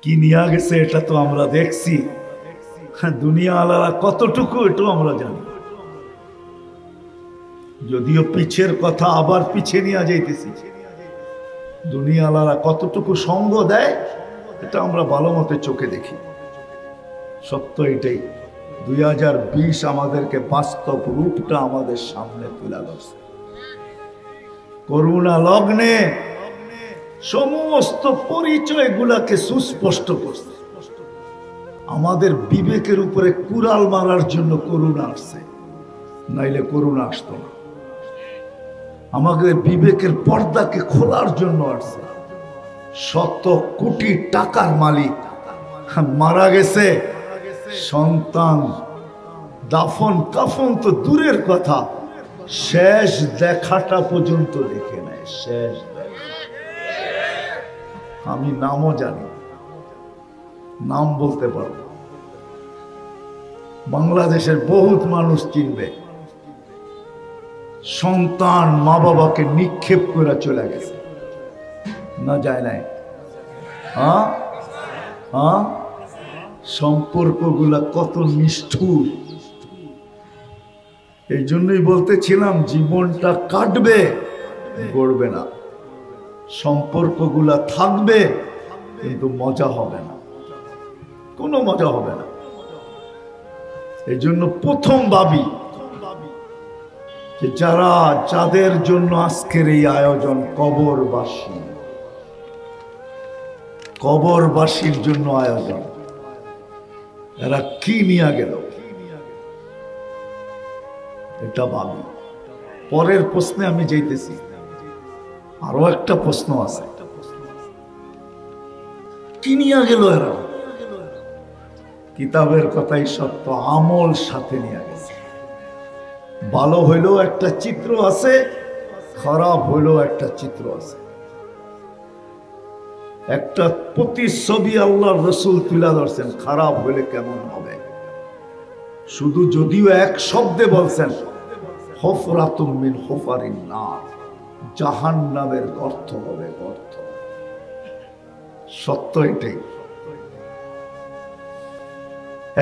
কি নিয়ে গেছে এটা তো আমরা দেখছি, দুনিয়া আলাদা কতটুকু এটাও আমরা জানি। যদিও পিছের কথা আবার পিছে নিয়ে যাইতেছি, দুনিয়া আলাদা কতটুকু সঙ্গ দেয় এটা আমরা ভালো মতো চোখে দেখি। সত্য এটাই, 2020 আমাদেরকে বাস্তব রূপটা আমাদের সামনে তুলে ধরছে। করুণা লগ্নে সমস্ত পরিচয়গুলাকে সুস্পষ্ট করছে। আমাদের বিবেকের উপরে কুড়াল মারার জন্য করুণা আসছে, নাইলে করুণা আসতো না। আমাদের বিবেকের পর্দাকে খোলার জন্য আসছে। শত কোটি টাকার মালিক মারা গেছে, সন্তান দাফন কাফন তো দূরের কথা, শেষ দেখাটা পর্যন্ত দেখে নেয়। শেষ দেখা, আমি নামও জানি, নাম বলতে পারবো। বাংলাদেশের বহুত মানুষ চিনবে, সন্তান মা বাবাকে নিক্ষেপ করে চলে গেছে, না যায় নাই? হ্যাঁ হ্যাঁ, সম্পর্কগুলা কত নিষ্ঠুর। এই জন্যই বলতেছিলাম জীবনটা কাটবে, গড়বে না। সম্পর্কগুলা থাকবে কিন্তু মজা হবে না, কোনো মজা হবে না। এই জন্য প্রথম ভাবি যে যারা, যাদের জন্য আজকের এই আয়োজন, কবরবাসী, কবরবাসীর জন্য আয়োজন, এরা কি নিয়ে গেল এটা ভাবি। পরের প্রশ্নে আমি যাইতেছি, আরো একটা প্রশ্ন আছে, কি নিয়ে গেল এরা? কিতাবের কথাই সত্য, আমল সাথে নিয়ে গেছে। ভালো হইলেও একটা চিত্র আছে, খারাপ হইলেও একটা চিত্র আছে। একটা প্রতিচ্ছবি আল্লাহর রাসূল তুলে ধরছেন, খারাপ হইলে কেমন হবে। শুধু যদিও এক শব্দে বলছেন, হুফরাতুম মিন হুফারিন নার, জাহান্নামের গর্ত হবে, গর্ত। সত্য এটাই।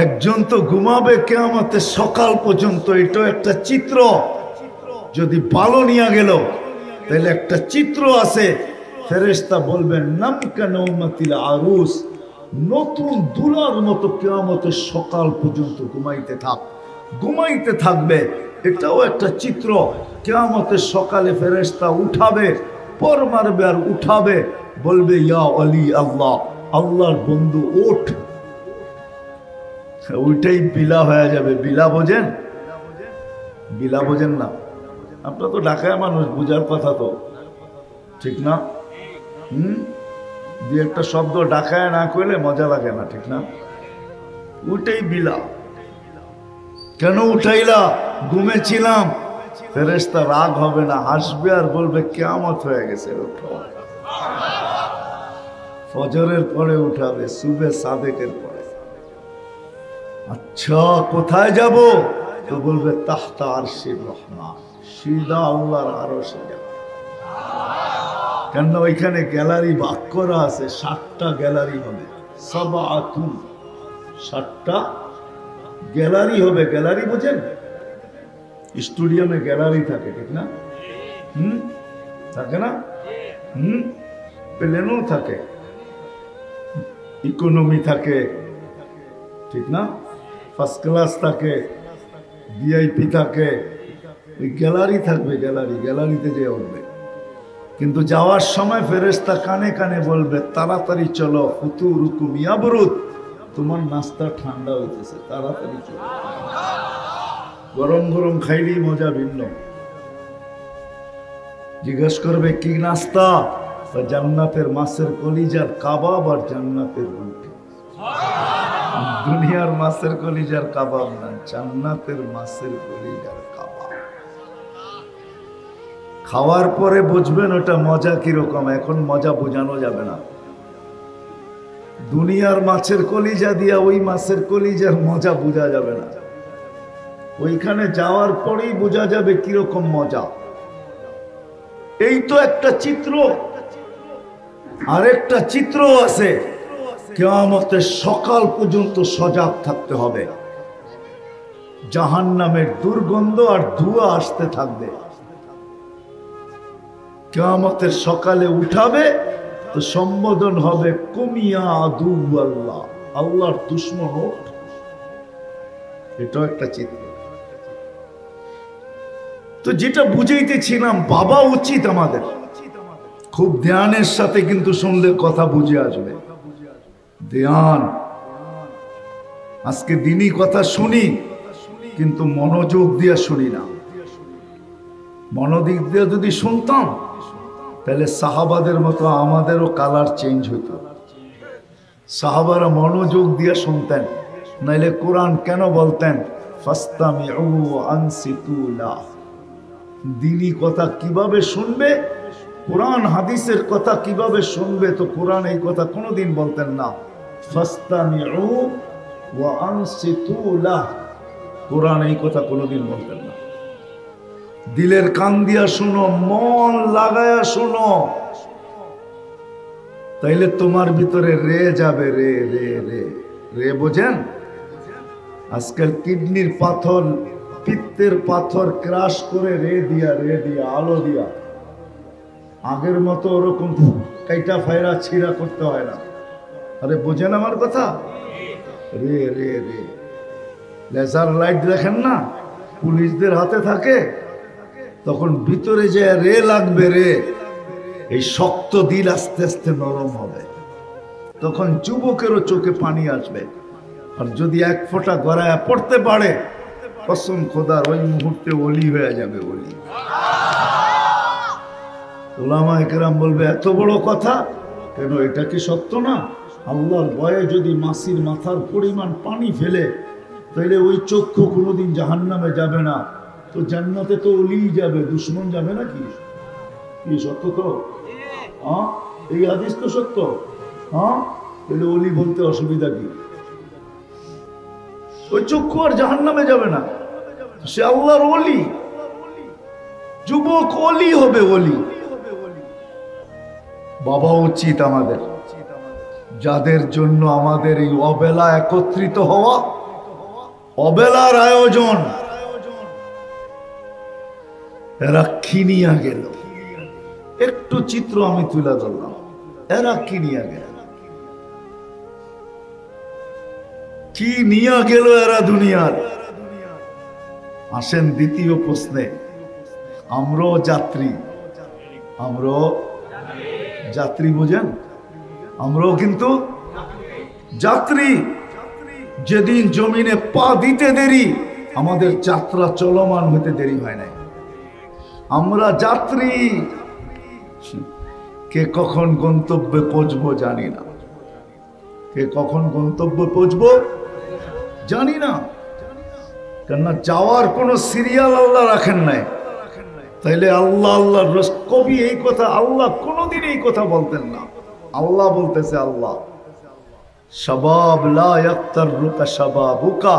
একজন তো ঘুমাবে কিয়ামতের সকাল পর্যন্ত, এটাও একটা চিত্র। যদি ভালো নিয়ে গেল তাহলে একটা চিত্র আছে, ফেরেশতা বলবেন নামকা নওমাতিল আরুস, নতুন দুলার মতো কিয়ামতের সকাল পর্যন্ত ঘুমাইতে থাক, ঘুমাইতে থাকবে। এটাও একটা চিত্র। কিয়ামতের সকালে ফেরেশতা উঠাবে, পর মারবে আর উঠাবে, বলবে ইয়া ওয়ালি আল্লাহ, আল্লাহর বন্ধু ওঠ। ওইটাই বিলা হয়ে যাবে। বিলা বোঝেন? বিলা বোঝেন না? আপনার তো ঢাকায় মানুষ, বুঝার কথা তো, ঠিক না? দুই একটা শব্দ ঢাকায় না কইলে মজা লাগে না, ঠিক না? ওইটাই বিলা। কেন উঠাইলা? ঘুমেছিলাম। ফেরেশতা রাগ হবে না, হাসবে আর বলবে কিয়ামত হয়ে গেছে, ওঠো। ফজরের পরে উঠাবে, সুবে সাদেকের পরে। আচ্ছা কোথায় যাব? তো বলবে তাহতা আরশির রহমান, সিধা আল্লাহর আরশে যাব। কেন? ওইখানে গ্যালারি ভাগ করা আছে, 7টা গ্যালারি হবে। সাবাতুন, 7টা গ্যালারি হবে। গ্যালারি বোঝেন? স্টুডিয়ামে গ্যালারি থাকে, ঠিক না? থাকে না? প্লেনও থাকে, ইকোনমি থাকে, ঠিক না? ফার্স্ট ক্লাস থাকে, ভিআইপি থাকে। ওই গ্যালারি থাকবে, গ্যালারি, গ্যালারিতে যে উঠবে। কিন্তু যাওয়ার সময় ফেরেশতা কানে কানে বলবে তাড়াতাড়ি চলো, ফুতুরুকুম ইয়াবরুদ, তোমার নাস্তা ঠান্ডা হইতেছে, তাড়াতাড়ি চলো। গরম গরম খাইলেই মজা ভিন্ন। জিজ্ঞেস করবে কি নাস্তা? জান্নাতের মাছের কলিজার কাবাব আর জান্নাতের রুটি। দুনিয়ার মাছের কলিজার কাবাব না, জান্নাতের মাছের কলিজার কাবাব। খাওয়ার পরে বুঝবেন ওটা মজা কিরকম। এখন মজা বোঝানো যাবে না। দুনিয়ার মাছের কলিজা দিয়া ওই মাছের কলিজার মজা বোঝা যাবে না। ওইখানে যাওয়ার পরেই বোঝা যাবে কিরকম মজা। এই তো একটা চিত্র। আরেকটা চিত্র আছে, কিয়ামতের সকাল পর্যন্ত সজাগ থাকতে হবে। জাহান্নামের দুর্গন্ধ আর ধোঁয়া আসতে থাকবে। কিয়ামতের সকালে উঠাবে তো সম্বোধন হবে কুমিয়া আদু আল্লাহ, আল্লাহর দুশ্মন ওঠ। এটাও একটা চিত্র। তো যেটা বুঝাইতেছিলাম, বাবা উচিত আমাদের খুব ধ্যানের সাথে কিন্তু শুনলে কথা বুঝে আসবে। ধ্যান, আজকে দিনই কথা শুনি কিন্তু মনোযোগ দিয়ে শুনি না। মনোযোগ দিয়ে যদি শুনতাম তাহলে সাহাবাদের মতো আমাদেরও কালার চেঞ্জ হতো। সাহাবারা মনোযোগ দিয়ে শুনতেন, নাইলে কোরআন কেন বলতেন ফাস্তামিউ ওয়া আনসিতু লাহ। দিনই কথা কিভাবে শুনবে, কোরআন হাদিসের কথা কিভাবে শুনবে, তো কোরআন এই কথা কোনোদিন বলতেন না ফাস্তামিউ ওয়া আনসিতু লাহ। কোরআন এই কথা কোনোদিন বলতেন না। দিলের কান দিয়া শুনো, মন লাগায়া শুনো, তাইলে তোমার ভিতরে রে যাবে। রে রে রে রে বোঝেন? আজকাল কিডনির পাথর, পিত্তের পাথর ক্রাশ করে রে দিয়া আলো দিয়া, আগের মতো ওরকম কাইটা ফায়রা ছিঁড়া করতে হয় না। আরে বোঝেন আমার কথা? রে রে রে লেজার লাইট দেখেন না, পুলিশদের হাতে থাকে, তখন ভিতরে যে রে লাগবে, রে এই শক্ত দিল আস্তে আস্তে নরম হবে, তখন যুবকেরও চোখে পানি আসবে। আর যদি এক ফোঁটা গড়ায় পড়তে পারে, কসম খোদার ওই মুহূর্তে ওলি হয়ে যাবে। ওলি ওলামায়ে কেরাম বলবে এত বড় কথা কেন? এটা কি সত্য না? আল্লাহর ভয়ে যদি মাসির মাথার পরিমাণ পানি ফেলে, তাহলে ওই চক্ষু কোনোদিন জাহান্নামে যাবে না, তো জান্নাতে তো ওলি যাবে, দুশ্মন যাবে না। কি সত্য তো? হ্যাঁ, এই হাদিস তো সত্য। হ্যাঁ, তাহলে ওলি বলতে অসুবিধা কি? ওই চক্ষু আর জাহান্নামে যাবে না, সে আল্লাহর ওলি। যুবক ওলি হবে, ওলি। বাবা উচিত আমাদের, যাদের জন্য আমাদের এই অবেলা একত্রিত হওয়া, অবেলার আয়োজন, এরা কিনিয়া গেল। একটু চিত্র আমি তুলে ধরলাম, এরা কিনিয়া গেল। কি নিয়া গেল এরা দুনিয়ার? আসেন দ্বিতীয় প্রশ্নে। আমরাও যাত্রী, আমরাও যাত্রী, বুঝেন? আমরাও কিন্তু যাত্রী। যেদিন জমিনে পা দিতে দেরি, আমাদের যাত্রা চলমান হতে দেরি হয় নাই। আমরা যাত্রী, কে কখন গন্তব্যে পৌঁছবো জানি না। কে কখন গন্তব্যে পৌঁছবো জানি না। কেননা যাওয়ার কোন সিরিয়াল আল্লাহ রাখেন নাই। তাইলে আল্লাহ আল্লাহ কবি এই কথা, আল্লাহ কোনদিন এই কথা বলতেন না। আল্লাহ বলতেছে, আল্লাহ শাবাব লা ইয়াক্তারুকা শাবাবুকা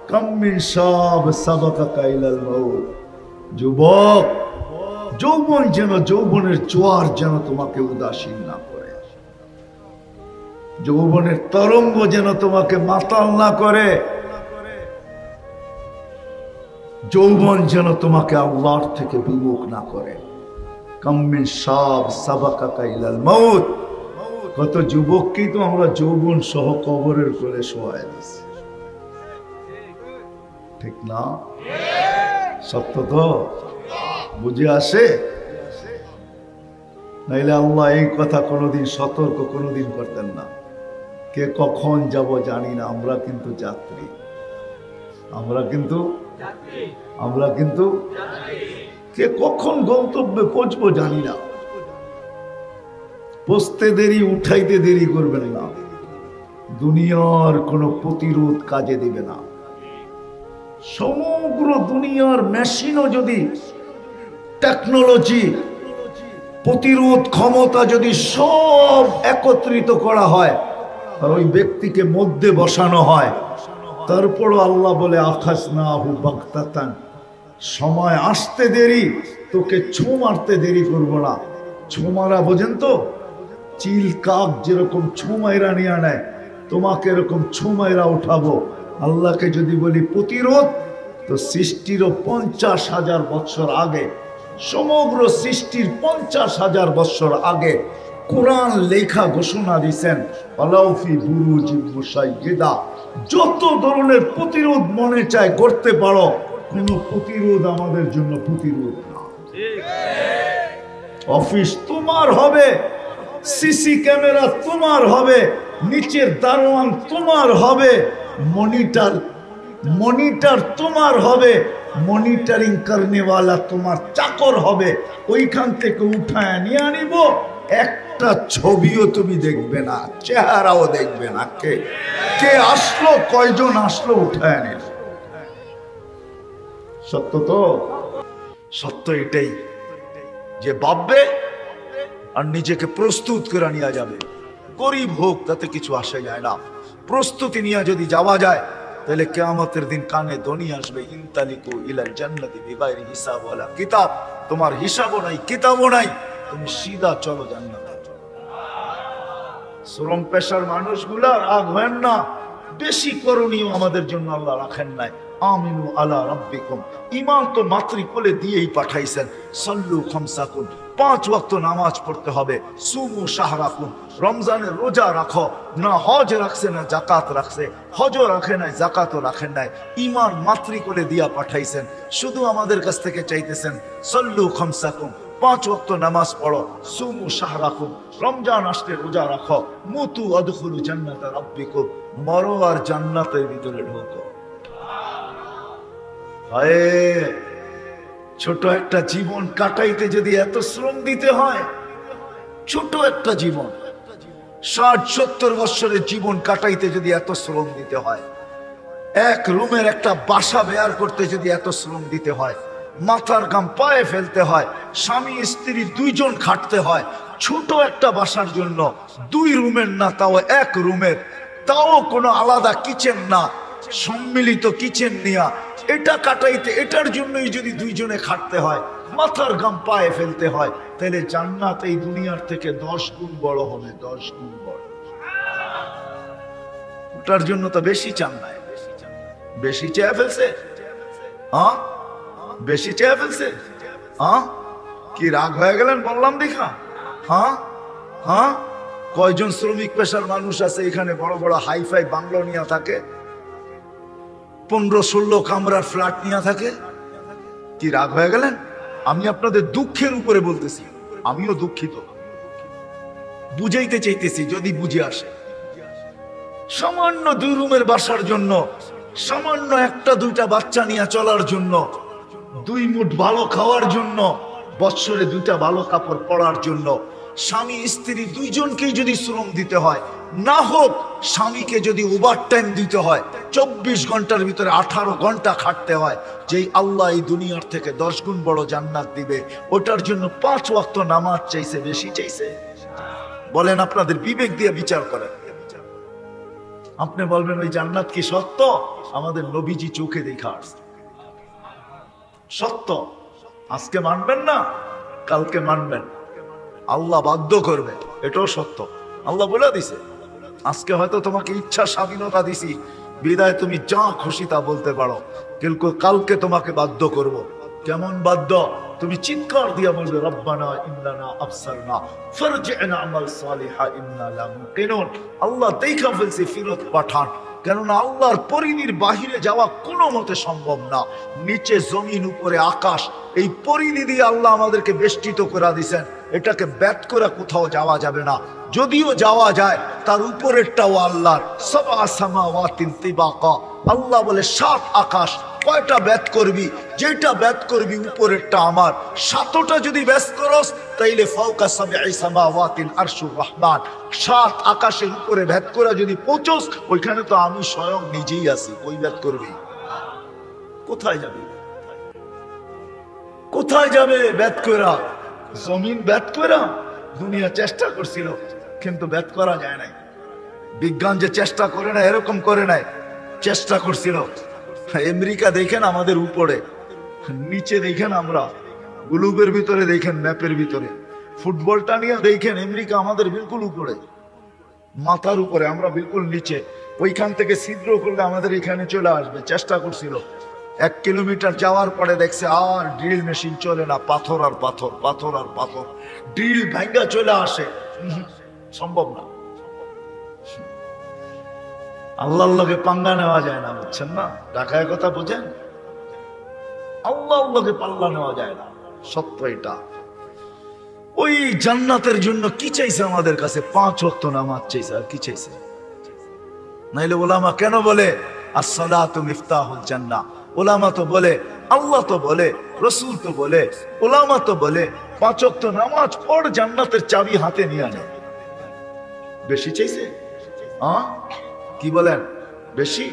কাম মিন শাব সাবাকাকা ইলাল মাউত। যুবক, যৌবন যেন, যৌবনের জোয়ার যেন তোমাকে উদাসীন না করে, যৌবনের তরঙ্গ যেন তোমাকে মাতাল না করে, যৌবন যেন তোমাকে আল্লাহর থেকে বিমুখ না করে। কাম মিন শাব সাবাকাকা ইলাল মাউত। কত যুবককেই তো আমরা যৌবন সহ কবরের কোলে শোয়াই দিছি, ঠিক না? সত্য তো? বুঝে আসে? নাইলে আল্লাহ এই কথা কোনোদিন সতর্ক কোনোদিন করতেন না। কে কখন যাব জানি না, আমরা কিন্তু যাত্রী, আমরা কিন্তু কে কখন গন্তব্যে পৌঁছবো জানি না। পৌঁছতে দেরি, উঠাইতে দেরি করবেন না। দুনিয়ার কোনো প্রতিরোধ কাজে দিবে না। সমগ্র দুনিয়ার মেশিনও যদি, টেকনোলজি, প্রতিরোধ ক্ষমতা যদি সব একত্রিত করা হয় আর ওই ব্যক্তিকে মধ্যে বসানো হয়, তারপরও আল্লাহ বলে আখাসনাহু বাগতাতান, সময় আসতে দেরি, তোকে ছো মারতে দেরি করবো না। ছো মারা বোঝেন তো? চিল কাক যেরকম ছুমাইরা নিয়ে নেয়, তোমাকে এরকম ছুমাইরা উঠাবো। আল্লাহকে যদি বলি প্রতিরোধ, তো সৃষ্টিরও 50,000 বছর আগে, সমগ্র সৃষ্টির 50,000 বছর আগে কোরআন লেখা ঘোষণা দিয়েছেন, আলাউফি বুরুজিন মুশাইয়্যিদা, যত ধরনের প্রতিরোধ মনে চায় করতে পারো, কোন প্রতিরোধ আমাদের জন্য প্রতিরোধ না। অফিস তোমার হবে, সিসি ক্যামেরা তোমার হবে, নিচের দারোয়ান তোমার হবে, মনিটর তোমার হবে, মনিটরিং করনেওয়ালা তোমার চাকর হবে। ওইখান থেকে উঠায় নিয়ে আনিব, একটা ছবিও তুমি দেখবে না, চেহারাও দেখবে না, কে আসলো, কয়জন আসলো, উঠায় নিল। সত্য তো? সত্য এটাই যে ভাববে আর নিজেকে প্রস্তুত করে নিয়ে যাবে। গরিব হোক তাতে কিছু আসে যায় না, প্রস্তুতি নিয়ে যদি যাওয়া যায় তাহলে কিয়ামতের দিন কানে ধ্বনি আসবে, ইনতালিকু ইলাল জান্নাতি বিগাইরি হিসাব ওয়ালা কিতাব। তোমার হিসাবও নাই, কিতাবও নাই, তুমি সিধা চলো জান্নাতে। শ্রম পেশার মানুষগুলা রাগ হয় না, বেশি করণীয় আমাদের জন্য আল্লাহ রাখেন নাই। আমিনু আলা রাব্বিকুম, ঈমান তো মাতৃকোলে দিয়েই পাঠাইছেন। সাল্লু খামসাকুম, 5 ওয়াক্ত নামাজ পড়তে হবে। সুমু শাহরাকুম, রমজানের রোজা রাখো। না হজ রাখছে না যাকাত রাখছে, হজও রাখে নাই যাকাতও রাখেন নাই। ঈমান মাতৃকোলে দিয়া পাঠাইছেন, শুধু আমাদের কাছ থেকে চাইতেছেন সাল্লু খামসাকুম, 5 ওয়াক্ত নামাজ পড়ো। সুমু শাহরাকুম, রমজান আসলে রোজা রাখো। মুতু আদখুলু জান্নাতা রাব্বিকুম, মরো আর জান্নাতের ভিতরে ঢোকো। ছোট একটা জীবন কাটাইতে যদি এত শ্রম দিতে হয়, ছোট একটা জীবন 60-70 বছরের জীবন কাটাইতে যদি এত শ্রম দিতে হয়, এক রুমের একটা বাসা বেয়ার করতে যদি এত শ্রম দিতে হয়, মাথার ঘাম পায়ে ফেলতে হয়, স্বামী স্ত্রী 2 জন খাটতে হয় ছোট একটা বাসার জন্য, 2 রুমের না, তাও 1 রুমের, তাও কোনো আলাদা কিচেন না, সম্মিলিত কিচেন নিয়া এটা কাটাইতে, এটার জন্যই যদি 2 জনে খাটতে হয়, মাথার ঘাম পায়ে ফেলতে হয়, তাহলে জান্নাত এই দুনিয়ার থেকে 10 গুণ বড় হবে, 10 গুণ বড়। ওটার জন্য তো বেশি চান নাই, বেশি চেয়ে ফেলছে, হ্যাঁ বেশি চেয়ে ফেলছে, হ্যাঁ কি রাগ হয়ে গেলেন বললাম দেখা? হ্যাঁ হ্যাঁ, কয়জন শ্রমিক পেশার মানুষ আছে এখানে বড় বড় হাইফাই বাংলো নিয়ে থাকে, 15-16 কামরার ফ্ল্যাট নিয়ে থাকে? কি রাগ হয়ে গেলেন? আমি আপনাদের দুঃখের উপরে বলতেছি, আমিও দুঃখিত, বুঝাইতে চাইতেছি যদি বুঝে আসে। সামান্য 2 রুমের বাসার জন্য, সামান্য 1-2টা বাচ্চা নিয়ে চলার জন্য, 2 মুঠ ভালো খাওয়ার জন্য, বৎসরে 2টা ভালো কাপড় পরার জন্য, স্বামী স্ত্রী 2 জনকেই যদি শ্রম দিতে হয়, না হোক স্বামীকে যদি ওভার টাইম দিতে হয়, 24 ঘন্টার ভিতরে 18 ঘন্টা খাটতে হয়, যেই আল্লাহ এই দুনিয়ার থেকে 10 গুণ বড় জান্নাত দিবে, ওটার জন্য 5 ওয়াক্ত নামাজ চাইছে, বেশি চাইছে? বলেন, আপনাদের বিবেক দিয়ে বিচার করেন। আপনি বলবেন ওই জান্নাত কি সত্য? আমাদের নবীজি চোখে দেখা আসছে, সত্য। আজকে মানবেন না, কালকে মানবেন, আল্লাহ বাধ্য করবে, এটাও সত্য। আল্লাহ বলে দিছে, আজকে হয়তো তোমাকে ইচ্ছা স্বাধীনতা দিছি, বিদায় তুমি যা খুশি তা বলতে পারো, কিন্তু কালকে তোমাকে বাধ্য করব। কেমন বাধ্য? তুমি চিৎকার দিয়ে বলবে, রব্বানা ইন্নানা আবসারনা ফারজি'না আমাল সালিহা ইন্না লা মুকিনুন। আল্লাহ দেখা ফেলছে, ফিরত পাঠান। কেননা আল্লাহর পরিধির বাহিরে যাওয়া কোনো মতে সম্ভব না। নিচে জমিন, উপরে আকাশ, এই পরিধি দিয়ে আল্লাহ আমাদেরকে বেষ্টিত করে দিয়েছেন, এটাকে ব্যাত করে কোথাও যাওয়া যাবে না। যদিও যাওয়া যায়, তার উপরেরটাও আল্লাহর। সাবা সামাওয়াতিন তিবাকা, আল্লাহ বলে 7 আকাশ। কয়টা ব্যাত করবি? যেটা ব্যাত করবি উপরেরটা আমার। 7টা যদি ব্যাস করস তাইলে ফাওকা সাবঈ সামাওয়াতিন আরশুর রহমান, 7 আকাশের উপরে ব্যাত করা যদি পৌঁছস, ওইখানে তো আমি স্বয়ং নিজেই আছি। কই ব্যাত করবি? কোথায় যাবি? কোথায় যাবে ব্যাত করা? জমিন ব্যাত করা দুনিয়া চেষ্টা করছিল, কিন্তু ব্যাত করা যায় নাই। বিজ্ঞান যে চেষ্টা করে না এরকম করে নাই, চেষ্টা করছিল। আমেরিকা দেখেন আমাদের উপরে, নিচে দেখেন আমরা, গ্লোবের ভিতরে দেখেন, ম্যাপের ভিতরে ফুটবলটা নিয়ে দেখেন আমেরিকা আমাদের বিলকুল উপরে, মাথার উপরে, আমরা বিলকুল নিচে। ওইখান থেকে ছিদ্র করলে আমাদের এখানে চলে আসবে, চেষ্টা করছিল। 1 কিলোমিটার যাওয়ার পরে দেখছে আর ড্রিল মেশিন চলে না, পাথর আর পাথর, পাথর আর পাথর, ড্রিল ভাঙ্গা চলে আসে, সম্ভব না। আল্লাহর লগে পাঙ্গা নেওয়া যায় না, বুঝছেন না? ঢাকায় কথা বুঝেন, আল্লাহর লগে পাল্লা নেওয়া যায় না, সত্য এটা। ওই জান্নাতের জন্য কি চাইছে আমাদের কাছে? 5 ওয়াক্ত নামাজ চাইছে, আর কি চাইছে? নাইলে ওলামা কেন বলে আসসালাতু মিফতাহুল জান্নাহ? ওলামা তো বলে, আল্লাহ তো বলে, রাসূল তো বলে, ওলামা তো বলে 5 ওয়াক্ত নামাজ পড়, জান্নাতের চাবি হাতে নিয়ে আনে। বেশি চাইছে? কি বলেন? বেশি?